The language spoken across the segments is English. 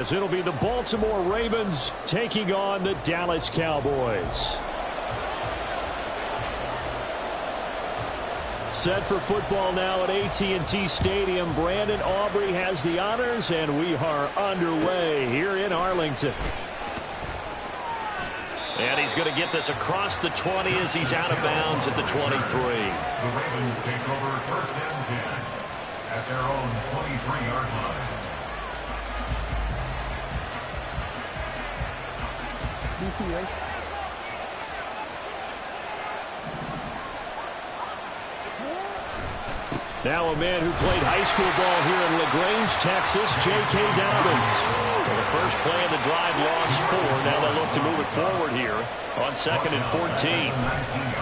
As it'll be the Baltimore Ravens taking on the Dallas Cowboys. Set for football now at AT&T Stadium. Brandon Aubrey has the honors, and we are underway here in Arlington. And he's going to get this across the 20 as he's out of bounds at the 23. The Ravens take over first and 10 at their own 23-yard line. DC, right? Now a man who played high school ball here in LaGrange, Texas, J.K. Dobbins. Well, the first play of the drive lost 4. Now they'll look to move it forward here on 2nd and 14.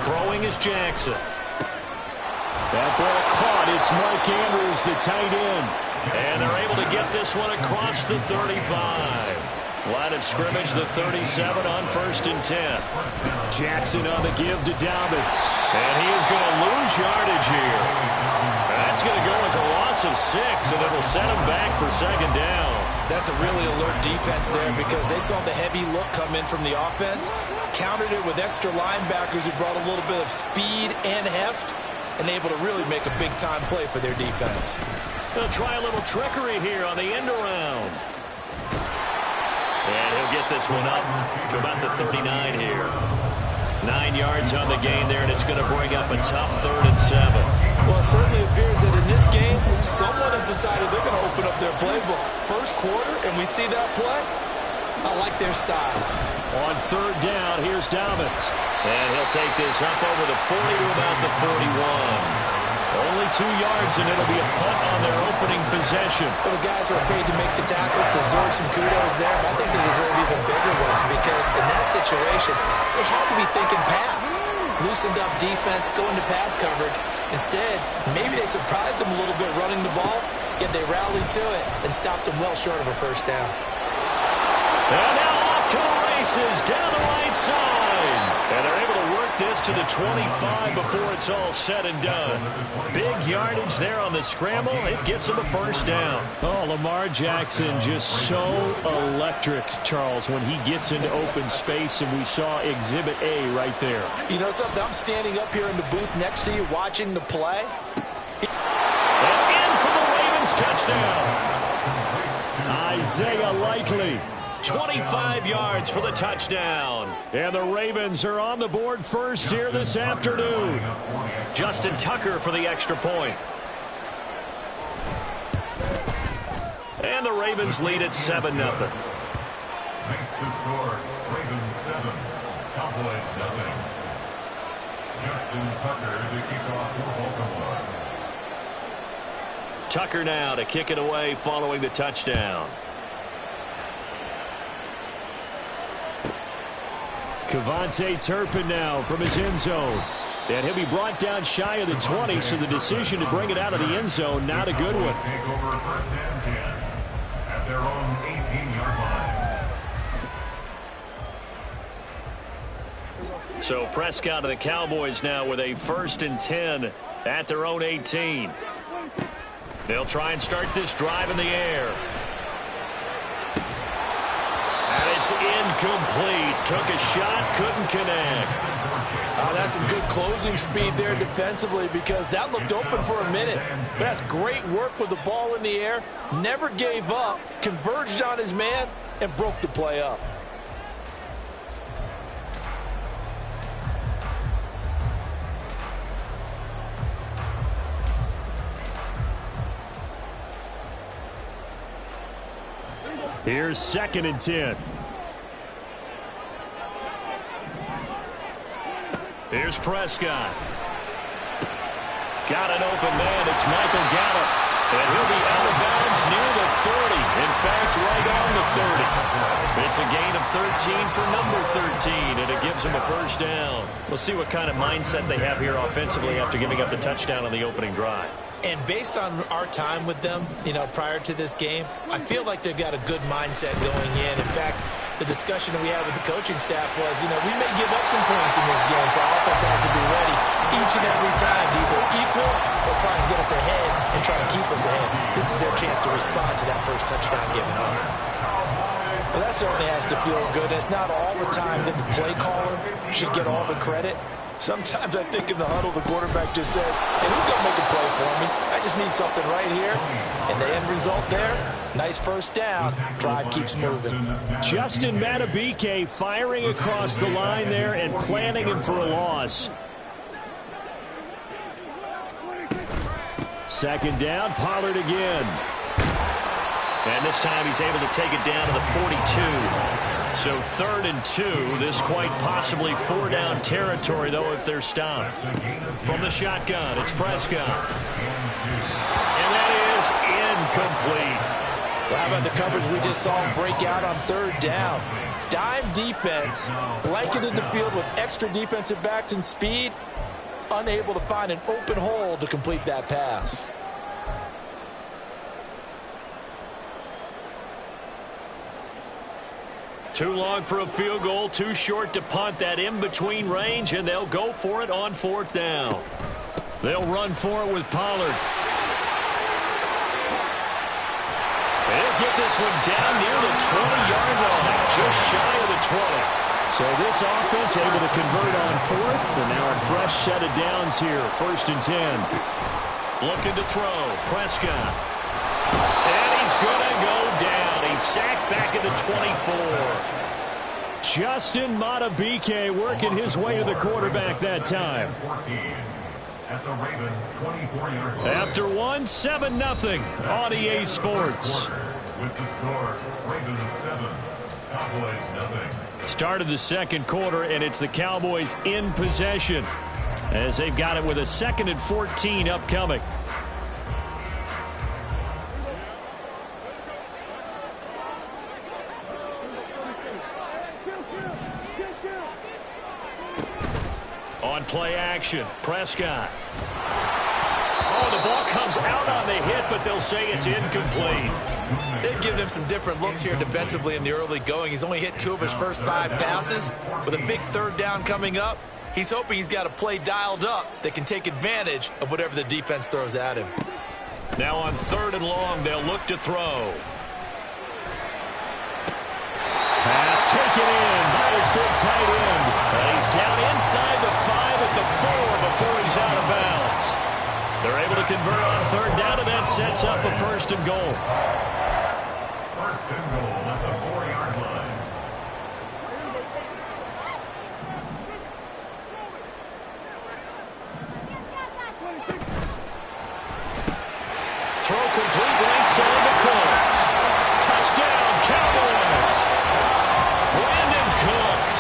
Throwing is Jackson. That ball caught. It's Mark Andrews, the tight end. And they're able to get this one across the 35. Line of scrimmage, the 37 on 1st and 10. Jackson on the give to Dobbins. And he is going to lose yardage here. That's going to go as a loss of 6, and it'll set him back for 2nd down. That's a really alert defense there because they saw the heavy look come in from the offense, countered it with extra linebackers who brought a little bit of speed and heft, and able to really make a big-time play for their defense. They'll try a little trickery here on the end around. And he'll get this one up to about the 39 here. 9 yards on the gain there, and it's going to bring up a tough 3rd and 7. Well, it certainly appears that in this game, someone has decided they're going to open up their playbook. First quarter, and we see that play. I like their style. On 3rd down, here's Dobbins. And he'll take this up over the 40 to about the 41. Only 2 yards, and it'll be a punt on their opening possession. Well, the guys who are paid to make the tackles deserve some kudos there, but I think they deserve even bigger ones because in that situation, they had to be thinking pass. Loosened up defense, going to pass coverage. Instead, maybe they surprised them a little bit running the ball, yet they rallied to it and stopped them well short of a 1st down. And now off to the races down the right side. And they're able to work this to the 25 before it's all said and done. Big yardage there on the scramble. It gets them a 1st down. Oh, Lamar Jackson just so electric, Charles, when he gets into open space, and we saw Exhibit A right there. You know something? I'm standing up here in the booth next to you watching the play. And in for the Ravens touchdown. Isaiah Likely. 25 yards for the touchdown. And the Ravens are on the board first here this afternoon. Justin Tucker for the extra point. And the Ravens lead at 7-0. Makes the score Ravens 7, Cowboys 0. Justin Tucker to kick off for Baltimore. Tucker now to kick it away following the touchdown. Kevontae Turpin now from his end zone. And he'll be brought down shy of the 20, so the decision to bring it out of the end zone, not a good one. Take over 1st and 10 at their own 18-yard line. So Prescott of the Cowboys now with a 1st and 10 at their own 18. They'll try and start this drive in the air. And it's incomplete. Took a shot, couldn't connect. That's some good closing speed there defensively because that looked open for a minute. But that's great work with the ball in the air. Never gave up, converged on his man, and broke the play up. Here's 2nd and 10. Here's Prescott. Got an open man. It's Michael Gallup. And he'll be out of bounds near the 30. In fact, right on the 30. It's a gain of 13 for number 13, and it gives him a 1st down. We'll see what kind of mindset they have here offensively after giving up the touchdown on the opening drive. And based on our time with them, prior to this game, I feel like they've got a good mindset going in. In fact, the discussion that we had with the coaching staff was, we may give up some points in this game, so our offense has to be ready each and every time to either equal or try and get us ahead and try and keep us ahead. This is their chance to respond to that first touchdown given up. certainly has to feel good. It's not all the time that the play caller should get all the credit. Sometimes I think in the huddle, the quarterback just says, hey, who's going to make a play for me? I just need something right here. And the end result there, nice first down. Drive keeps moving. Justin Madubuike firing across the line there and planting him for a loss. Second down, Pollard again. And this time he's able to take it down to the 42. So 3rd and 2. This quite possibly 4-down territory, though, if they're stopped. From the shotgun, it's Prescott. And that is incomplete. Well, how about the coverage we just saw him break out on 3rd down? Dime defense, blanketed the field with extra defensive backs and speed, unable to find an open hole to complete that pass. Too long for a field goal, too short to punt. That in-between range, and they'll go for it on 4th down. They'll run for it with Pollard. They'll get this one down near the 20-yard line, just shy of the 20. So this offense able to convert on 4th, and now a fresh set of downs here, 1st and 10. Looking to throw, Prescott. And he's going to go down. He's sacked back at the 24. Justin Madubuike working his way to the quarterback that time. At the Ravens 24-yard line. After one, 7-0 on EA Sports. With the score, Ravens 7, Cowboys 0. Start of the second quarter, and it's the Cowboys in possession as they've got it with a 2nd and 14 upcoming. On play action, Prescott. Oh, the ball comes out on the hit, but they'll say it's incomplete. They've given him some different looks here defensively in the early going. He's only hit 2 of his first 5 passes. With a big 3rd down coming up, he's hoping he's got a play dialed up that can take advantage of whatever the defense throws at him. Now on 3rd and long, they'll look to throw. Pass taken in by his big tight end. And he's down inside the 5 at the 4 before he's out of bounds. They're able to convert on 3rd down, and that sets up a 1st and goal. 1st and goal at the 4-yard line. Throw complete, right side the Colts. Touchdown, Cowboys. Brandon Cooks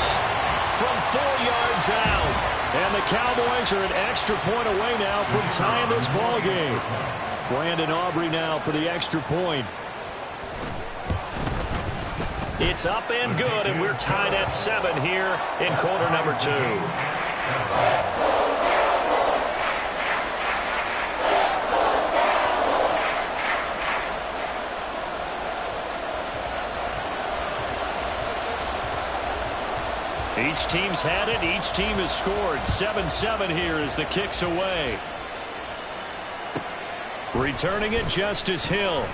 from 4 yards out. And the Cowboys are an extra point away now from tying this ball game. Brandon Aubrey now for the extra point. It's up and good, and we're tied at 7 here in quarter number 2. Each team's had it. Each team has scored. 7-7 here as the kick's away. Returning it, Justice Hill.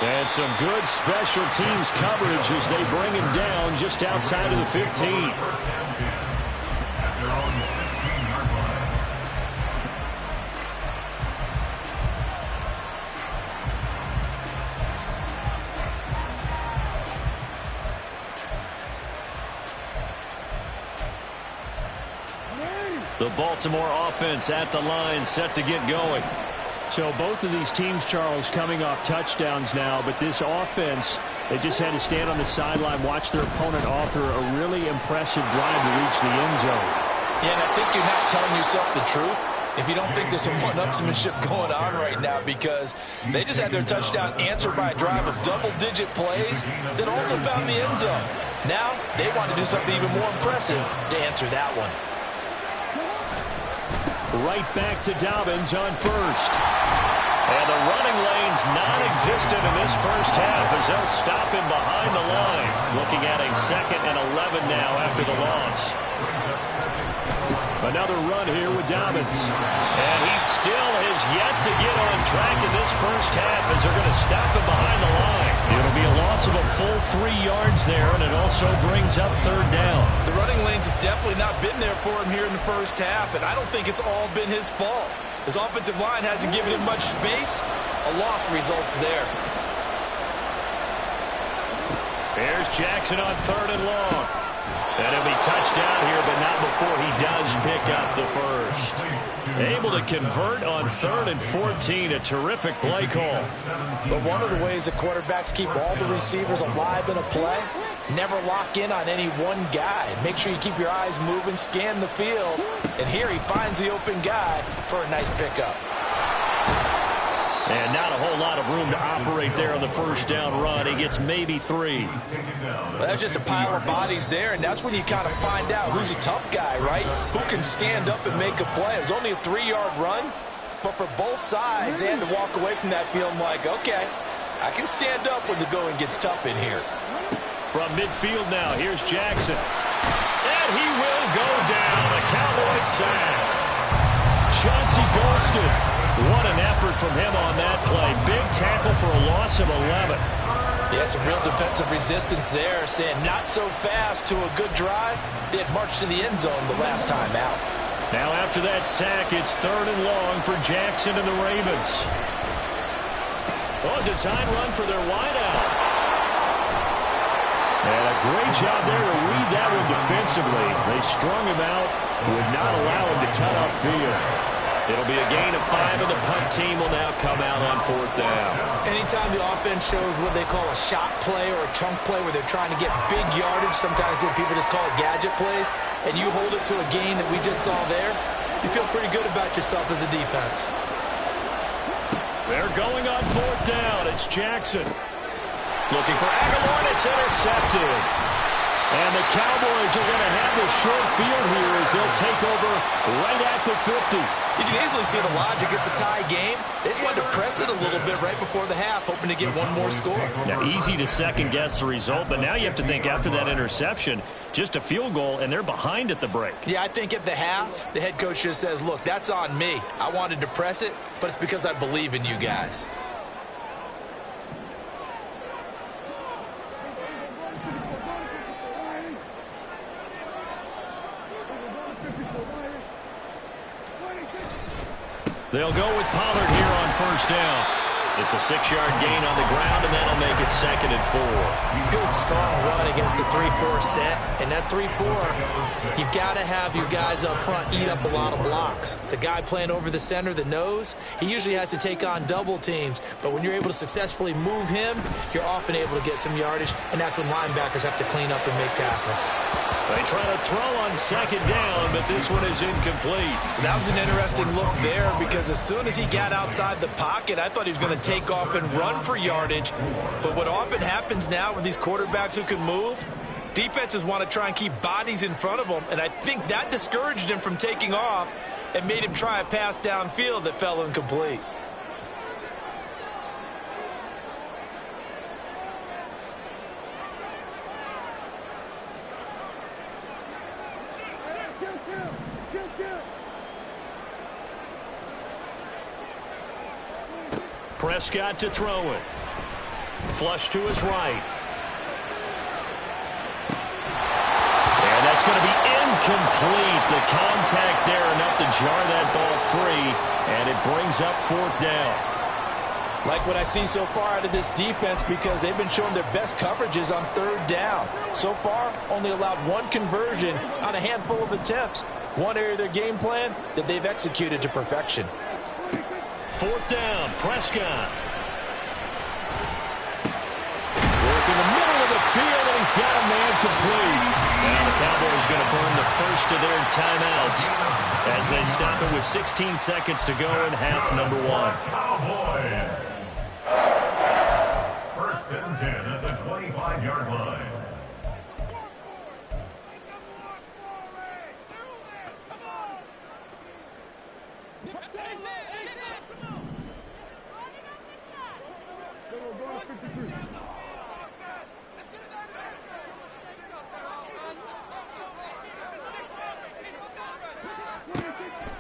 And some good special teams coverage as they bring him down just outside of the 15. At their own 16-yard line. The Baltimore offense at the line, set to get going. So both of these teams, Charles, coming off touchdowns now, but this offense, they just had to stand on the sideline, watch their opponent author a really impressive drive to reach the end zone. Yeah, and I think you're not telling yourself the truth if you don't think there's some one-upsmanship going on right now, because they just had their touchdown answered by a drive of double-digit plays that also found the end zone. Now they want to do something even more impressive to answer that one. Right back to Dobbins on 1st. And the running lane's non-existent in this first half as they'll stop him behind the line. Looking at a 2nd and 11 now after the loss. Another run here with Dobbins. And he still has yet to get on track in this first half as they're going to stop him behind the line. It'll be a loss of a full 3 yards there, and it also brings up third down. The running lanes have definitely not been there for him here in the first half, and I don't think it's all been his fault. His offensive line hasn't given him much space. A loss results there. There's Jackson on third and long. And he'll be touchdown here, but not before he does pick up the first. Able to convert on 3rd and 14. A terrific play call. But one of the ways that quarterbacks keep all the receivers alive in a play, never lock in on any one guy. Make sure you keep your eyes moving, scan the field. And here he finds the open guy for a nice pickup. And not a whole lot of room to operate there on the first down run. He gets maybe 3. Well, that's just a pile of bodies there, and that's when you kind of find out who's a tough guy, right? Who can stand up and make a play. It was only a 3-yard run, but for both sides and to walk away from that feeling like, okay, I can stand up when the going gets tough in here. From midfield now, here's Jackson. And he will go down. A Cowboys sack. Chauncey Golston. What an effort from him on that play. Big tackle for a loss of 11. Yeah, some real defensive resistance there, saying not so fast to a good drive. They had marched to the end zone the last time out. Now after that sack, it's 3rd and long for Jackson and the Ravens. Oh, design run for their wideout. And a great job there to read that one defensively. They strung him out, would not allow him to cut upfield. It'll be a gain of 5, and the punt team will now come out on 4th down. Anytime the offense shows what they call a shot play or a chunk play where they're trying to get big yardage, sometimes people just call it gadget plays, and you hold it to a gain that we just saw there, you feel pretty good about yourself as a defense. They're going on 4th down. It's Jackson. Looking for Aguilar, and it's intercepted. And the Cowboys are going to have the short field here as they'll take over right at the 50. You can easily see the logic. It's a tie game. They just wanted to press it a little bit right before the half, hoping to get one more score. Now, easy to second-guess the result, but now you have to think after that interception, just a field goal, and they're behind at the break. Yeah, I think at the half, the head coach just says, look, that's on me. I wanted to press it, but it's because I believe in you guys. They'll go with Pollard here on 1st down. It's a 6-yard gain on the ground, and that'll make it 2nd and 4. Good, strong run against the 3-4 set. And that 3-4, you've got to have your guys up front eat up a lot of blocks. The guy playing over the center, the nose, he usually has to take on double teams. But when you're able to successfully move him, you're often able to get some yardage, and that's when linebackers have to clean up and make tackles. They try to throw on 2nd down, but this one is incomplete. That was an interesting look there because as soon as he got outside the pocket, I thought he was going to take off and run for yardage. But what often happens now with these quarterbacks who can move, defenses want to try and keep bodies in front of them, and I think that discouraged him from taking off and made him try a pass downfield that fell incomplete. Prescott to throw it. Flush to his right. And that's going to be incomplete. The contact there enough to jar that ball free, and it brings up 4th down. Like what I see so far out of this defense because they've been showing their best coverages on 3rd down. So far, only allowed 1 conversion on a handful of attempts. One area of their game plan that they've executed to perfection. 4th down, Prescott. Work in the middle of the field, and he's got a man complete. Now the Cowboys going to burn the first of their timeouts as they stop it with 16 seconds to go in half number 1. Cowboys. 1st and 10 at the 25-yard line.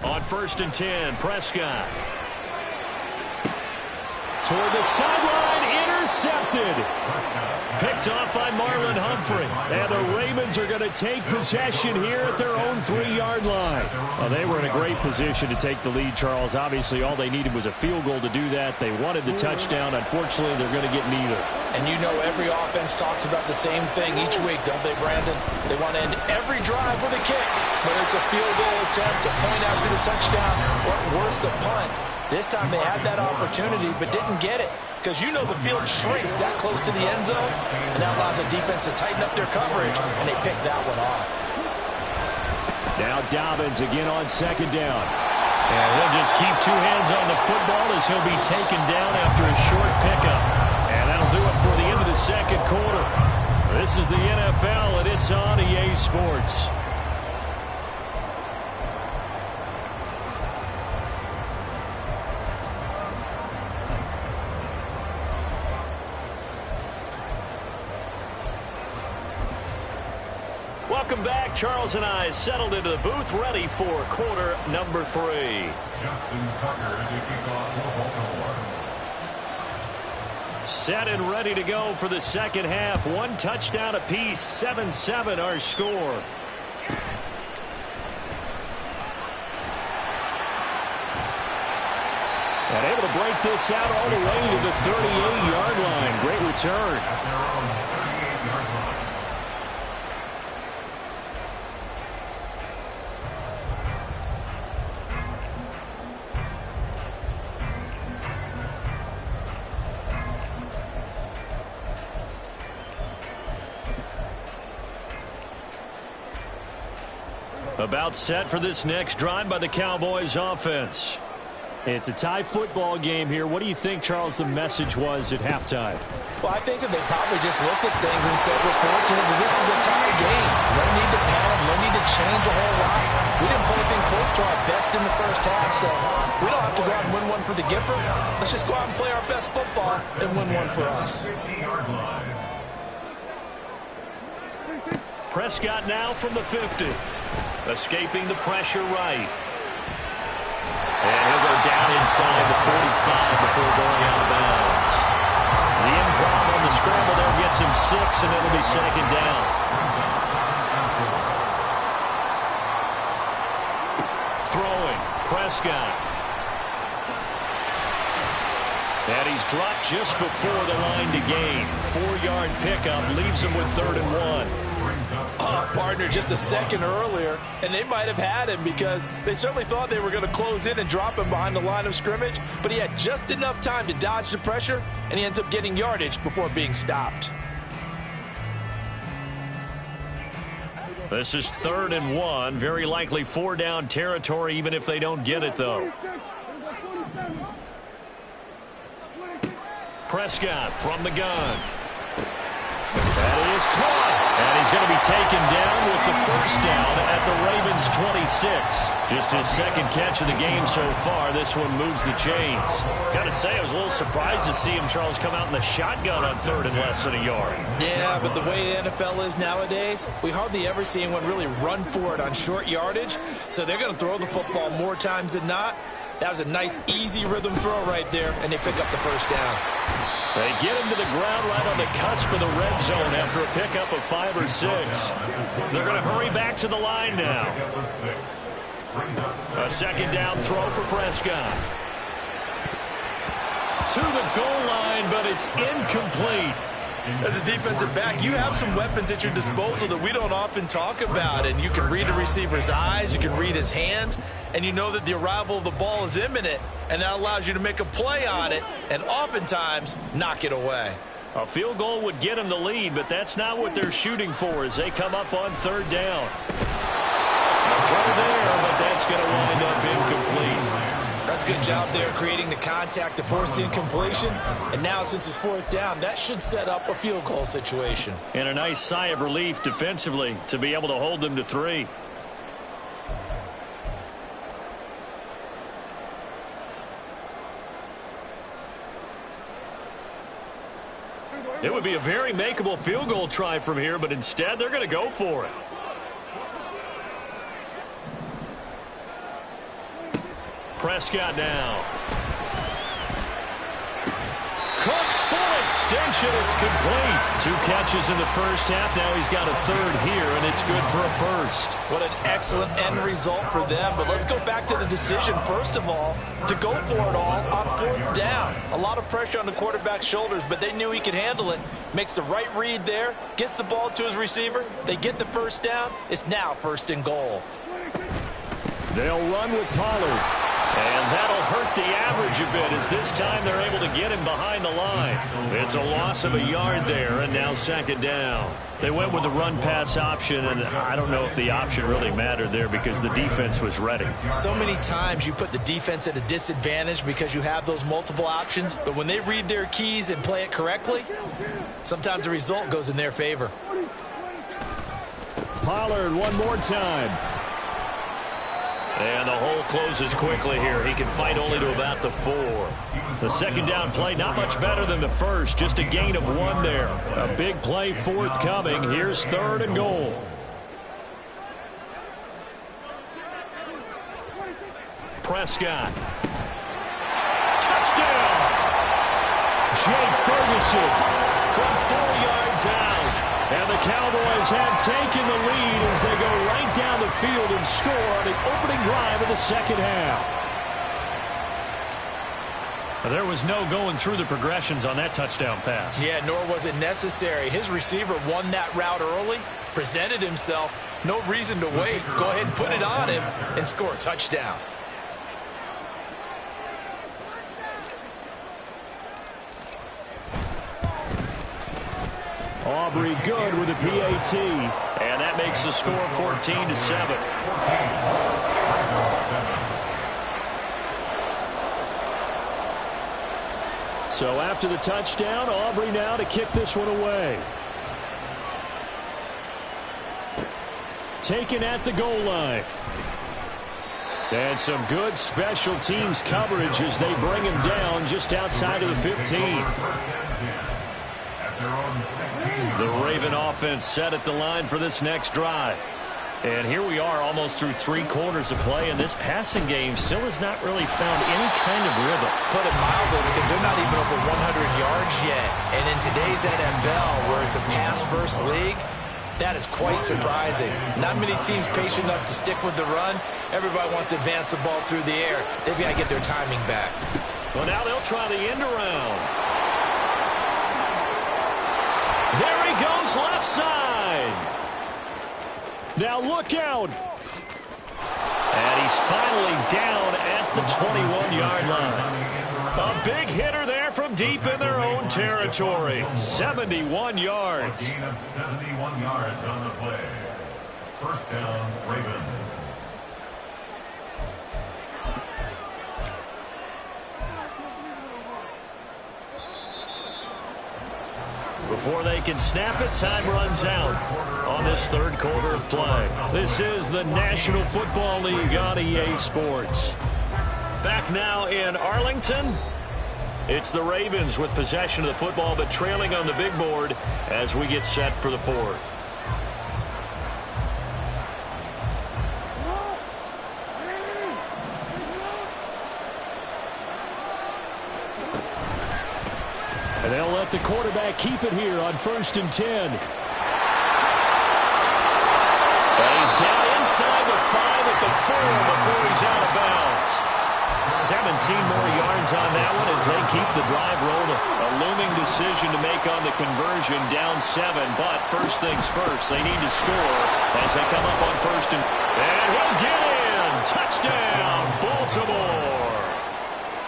On 1st and 10, Prescott. Toward the sideline, intercepted. Picked off by Marlon Humphrey. And the Ravens are going to take possession here at their own 3-yard line. Well, they were in a great position to take the lead, Charles. Obviously, all they needed was a field goal to do that. They wanted the touchdown. Unfortunately, they're going to get neither. And you know every offense talks about the same thing each week, don't they, Brandon? They want to end every drive with a kick. Whether it's a field goal attempt, a point after the touchdown, or at worst, a punt. This time they had that opportunity but didn't get it. Because you know the field shrinks that close to the end zone, and that allows the defense to tighten up their coverage, and they pick that one off. Now Dobbins again on 2nd down. And he'll just keep 2 hands on the football as he'll be taken down after a short pickup. And that'll do it for the end of the 2nd quarter. This is the NFL, and it's on EA Sports. Welcome back. Charles and I settled into the booth, ready for quarter number 3. Justin Tucker to kick off for Baltimore. Set and ready to go for the 2nd half. 1 touchdown apiece, 7-7 our score. And able to break this out all the way to the 38-yard line. Great return. At their own 38-yard line. About set for this next drive by the Cowboys offense. It's a tie football game here. What do you think, Charles, the message was at halftime? Well, I think that they probably just looked at things and said, we're fortunate that this is a tie game. No need to panic, no need to change a whole lot. We didn't play anything close to our best in the first half, so we don't have to go out and win one for the Gipper. Let's just go out and play our best football and win one for us. 50-yard line. Prescott now from the 50. Escaping the pressure right. And he'll go down inside the 45 before going out of bounds. The improv on the scramble there gets him 6, and it'll be 2nd down. Throwing, Prescott. And he's dropped just before the line to gain. 4-yard pickup leaves him with 3rd and 1. Partner, just a second earlier, and they might have had him because they certainly thought they were going to close in and drop him behind the line of scrimmage, but he had just enough time to dodge the pressure, and he ends up getting yardage before being stopped. This is 3rd and 1, very likely 4-down territory even if they don't get it, though. Prescott from the gun. That is caught. And he's going to be taken down with the 1st down at the Ravens 26. Just his 2nd catch of the game so far. This one moves the chains. Got to say, I was a little surprised to see him, Charles, come out in the shotgun on 3rd and less than a yard. Yeah, but the way the NFL is nowadays, we hardly ever see anyone really run for it on short yardage. So they're going to throw the football more times than not. That was a nice, easy rhythm throw right there, and they pick up the 1st down. They get him to the ground right on the cusp of the red zone after a pickup of 5 or 6. They're going to hurry back to the line now. A 2nd down throw for Prescott. To the goal line, but it's incomplete. As a defensive back, you have some weapons at your disposal that we don't often talk about, and you can read a receiver's eyes, you can read his hands, and you know that the arrival of the ball is imminent, and that allows you to make a play on it and oftentimes knock it away. A field goal would get them the lead, but that's not what they're shooting for as they come up on 3rd down. A throw there, but that's going to wind up incomplete. That's a good job there creating the contact to force the incompletion. And now since it's 4th down, that should set up a field goal situation. And a nice sigh of relief defensively to be able to hold them to 3. It would be a very makeable field goal try from here, but instead they're going to go for it. Prescott now. Cooks full extension. It's complete. 2 catches in the first half. Now he's got a third here, and it's good for a first. What an excellent end result for them. But let's go back to the decision, first of all, to go for it all on 4th down. A lot of pressure on the quarterback's shoulders, but they knew he could handle it. Makes the right read there, gets the ball to his receiver. They get the first down. It's now 1st and goal. They'll run with Pollard. And that'll hurt the average a bit as this time they're able to get him behind the line. It's a loss of a yard there, and now 2nd down. They went with the run-pass option, and I don't know if the option really mattered there because the defense was ready. So many times you put the defense at a disadvantage because you have those multiple options, but when they read their keys and play it correctly, sometimes the result goes in their favor. Pollard one more time. And the hole closes quickly here. He can fight only to about the 4. The 2nd down play, not much better than the first. Just a gain of 1 there. A big play forthcoming. Here's 3rd and goal. Prescott. Touchdown! Jake Ferguson from 4 yards out. And the Cowboys have taken the lead as they go right down the field and score on the opening drive of the 2nd half. There was no going through the progressions on that touchdown pass. Yeah, nor was it necessary. His receiver won that route early, presented himself. No reason to wait. Go ahead and put it on him and score a touchdown. Aubrey good with a PAT. And that makes the score 14-7. So after the touchdown, Aubrey now to kick this one away. Taken at the goal line. And some good special teams coverage as they bring him down just outside of the 15. The Raven offense set at the line for this next drive. And here we are almost through 3 quarters of play, and this passing game still has not really found any kind of rhythm. Put it mildly, because they're not even over 100 yards yet. And in today's NFL, where it's a pass-first league, that is quite surprising. Not many teams patient enough to stick with the run. Everybody wants to advance the ball through the air. They've got to get their timing back. Well, now they'll try the end around. There he goes left side. Now look out. And he's finally down at the 21-yard line. A big hitter there from deep in their own territory. 71 yards. A gain of 71 yards on the play. First down, Ravens. Before they can snap it, time runs out on this 3rd quarter of play. This is the National Football League on EA Sports. Back now in Arlington. It's the Ravens with possession of the football, but trailing on the big board as we get set for the 4th. And they'll let the quarterback keep it here on 1st and 10. And he's down inside the 5 at the 4 before he's out of bounds. 17 more yards on that one as they keep the drive rolling. A looming decision to make on the conversion, down 7. But first things first, they need to score as they come up on 1st and he'll get in. Touchdown, Baltimore.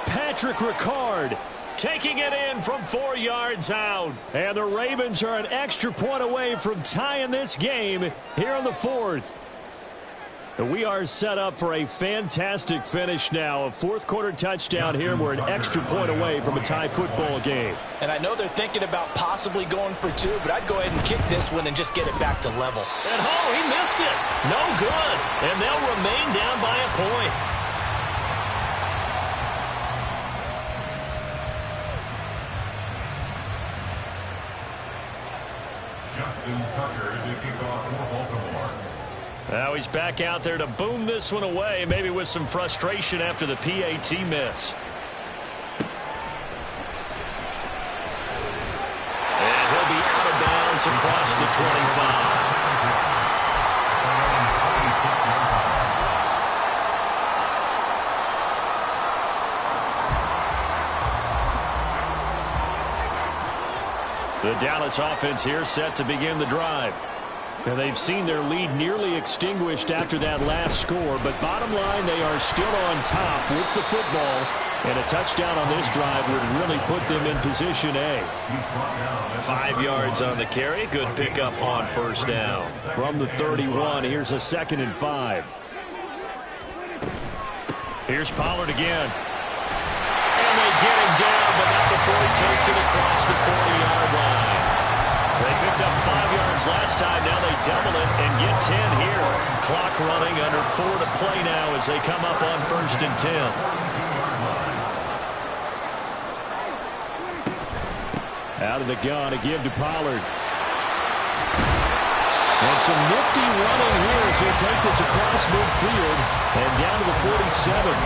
Patrick Ricard taking it in from 4 yards out. And the Ravens are an extra point away from tying this game here in the 4th. We are set up for a fantastic finish now. A 4th quarter touchdown here. We're an extra point away from a tie football game. And I know they're thinking about possibly going for 2, but I'd go ahead and kick this one and just get it back to level. And he missed it. No good. And they'll remain down by a point. Justin Tucker to kick off for Baltimore. Now he's back out there to boom this one away, maybe with some frustration after the PAT miss. And he'll be out of bounds across the 25. The Dallas offense here set to begin the drive. And they've seen their lead nearly extinguished after that last score, but bottom line, they are still on top with the football, and a touchdown on this drive would really put them in position A. 5 yards on the carry. Good pickup on first down. From the 31, here's a 2nd and 5. Here's Pollard again. And they get him down, but not before he takes it across the 40-yard line. They picked up 5 yards last time. Now they double it and get 10 here. Clock running, under 4 to play now as they come up on 1st and 10. Out of the gun, a give to Pollard. And some nifty running here as he'll take this across midfield and down to the 47.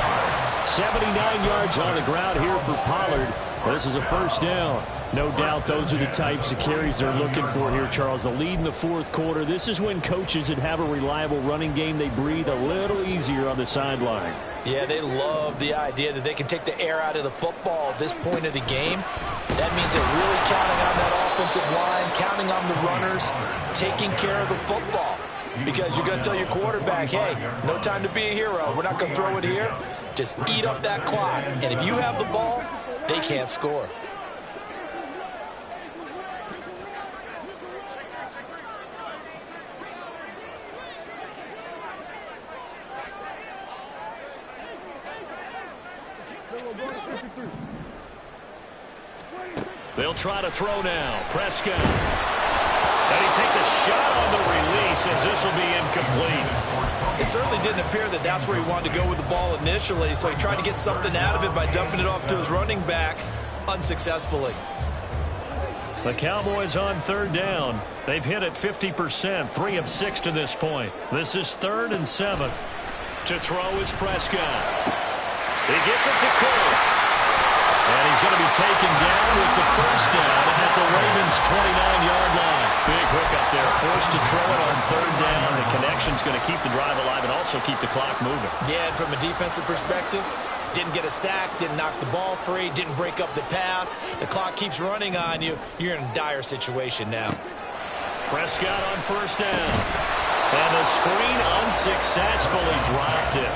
79 yards on the ground here for Pollard. This is a first down. No doubt those are the types of carries they're looking for here, Charles. The lead in the 4th quarter. This is when coaches that have a reliable running game, they breathe a little easier on the sideline. Yeah, they love the idea that they can take the air out of the football at this point of the game. That means they're really counting on that offensive line, counting on the runners, taking care of the football. Because you're going to tell your quarterback, hey, no time to be a hero. We're not going to throw it here. Just eat up that clock. And if you have the ball, they can't score. They'll try to throw now. Prescott. And he takes a shot on the release as this will be incomplete. It certainly didn't appear that that's where he wanted to go with the ball initially, so he tried to get something out of it by dumping it off to his running back unsuccessfully. The Cowboys on 3rd down. They've hit it 50%, 3 of 6 to this point. This is 3rd and 7. To throw is Prescott. He gets it to Cooks. And he's going to be taken down with the first down at the Ravens' 29-yard line. Big hook up there, forced to throw it on 3rd down. The connection's going to keep the drive alive and also keep the clock moving. Yeah, and from a defensive perspective, didn't get a sack, didn't knock the ball free, didn't break up the pass. The clock keeps running on you. You're in a dire situation now. Prescott on 1st down. And the screen unsuccessfully dropped it.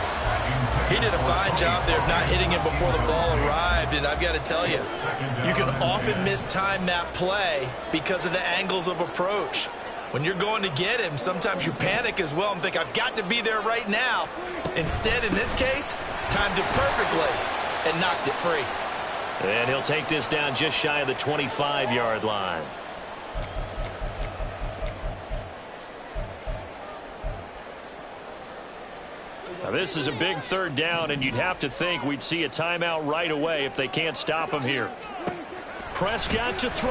He did a fine job there of not hitting him before the ball arrived, and I've got to tell you, you can often mistime that play because of the angles of approach. When you're going to get him, sometimes you panic as well and think, I've got to be there right now. Instead, in this case, timed it perfectly and knocked it free. And he'll take this down just shy of the 25-yard line. Now this is a big 3rd down, and you'd have to think we'd see a timeout right away if they can't stop him here. Prescott to throw.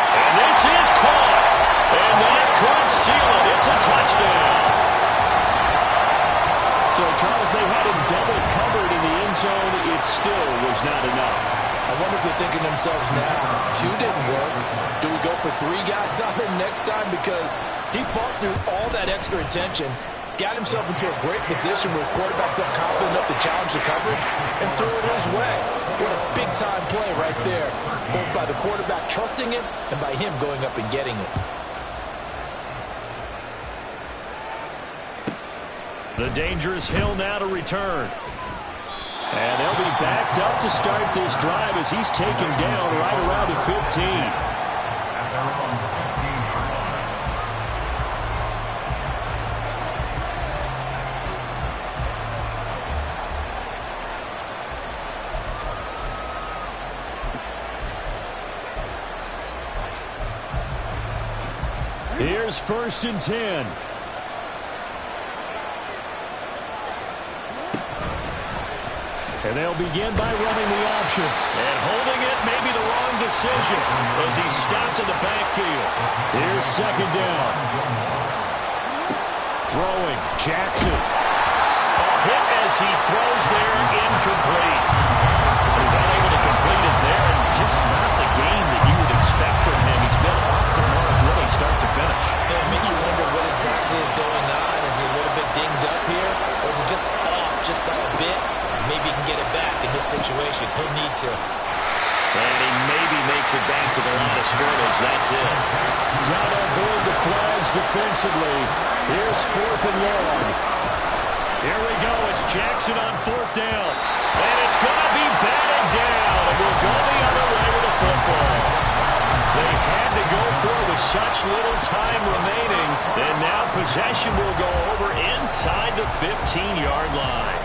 And this is caught. And that could seal it. It's a touchdown. So, Charles, they had him double covered in the end zone. It still was not enough. I wonder if they're thinking to themselves now, 2 didn't work. Do we go for 3 guys on him next time? Because he fought through all that extra attention, got himself into a great position where his quarterback felt confident enough to challenge the coverage and throw it his way. What a big-time play right there, both by the quarterback trusting him and by him going up and getting it. The dangerous Hill now to return. And they'll be backed up to start this drive as he's taken down right around the 15. Here's 1st and 10. And they'll begin by running the option. And holding it may be the wrong decision as he's stopped in the backfield. Here's second down. Throwing, Jackson. A hit as he throws there, incomplete. He's unable to complete it there, and just not the game that you would expect from him. He's been off the mark really start to finish. Yeah, it makes you wonder what exactly is going on. Is he a little bit dinged up here, or is he just off just by a bit? Maybe he can get it back in this situation. He'll need to. And he maybe makes it back to the line of scrimmage. That's it. Got to avoid the flags defensively. Here's 4th and long. Here we go. It's Jackson on 4th down. And it's going to be batted down. And we'll go the other way with the football. They had to go for it with such little time remaining. And now possession will go over inside the 15-yard line.